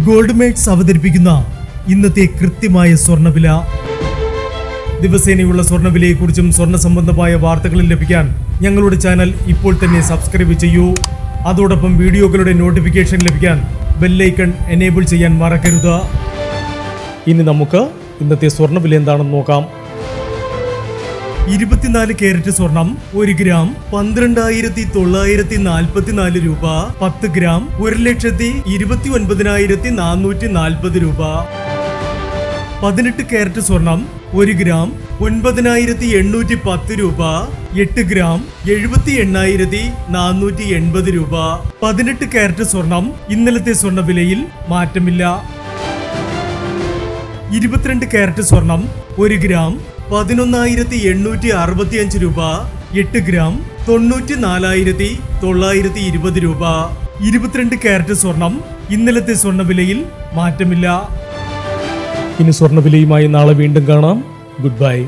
Gold makes അവതരിപ്പിക്കുന്ന ഇന്നത്തെ കൃത്യമായ സ്വർണ്ണവില. ദിവസേനയുള്ള സ്വർണ്ണവിലയെക്കുറിച്ചും സ്വർണ്ണ സംബന്ധമായ വാർത്തകളും ലഭിക്കാൻ ഞങ്ങളുടെ ചാനൽ ഇപ്പോൾ തന്നെ സബ്സ്ക്രൈബ് ചെയ്യൂ. അതോടൊപ്പം വീഡിയോകളുടെ നോട്ടിഫിക്കേഷൻ ലഭിക്കാൻ ബെല്ലൈക്കൺ എനേബിൾ ചെയ്യാൻ മറക്കരുത്. ഇനി നമുക്ക് ഇന്നത്തെ സ്വർണ്ണവില എന്താണെന്ന് നോക്കാം. 24 കാരറ്റ് സ്വർണം 1 ഗ്രാം 12,944 രൂപ. 10 ഗ്രാം 1,29,440 രൂപ. 18 കാരറ്റ് സ്വർണം 1 ഗ്രാം 9,810 രൂപ. 8 ഗ്രാം 78,480 രൂപ. 18 കാരറ്റ് സ്വർണം ഇന്നലത്തെ സ്വർണ്ണവിലയിൽ മാറ്റമില്ല. 22 കാരറ്റ് സ്വർണം 1 ഗ്രാം 11,865 രൂപ. 8 ഗ്രാം 94,920 രൂപ. 22 കാരറ്റ് സ്വർണം ഇന്നലത്തെ സ്വർണ്ണവിലയിൽ മാറ്റമില്ല. ഇനി സ്വർണ്ണവിലയുമായി നാളെ വീണ്ടും കാണാം. Good bye.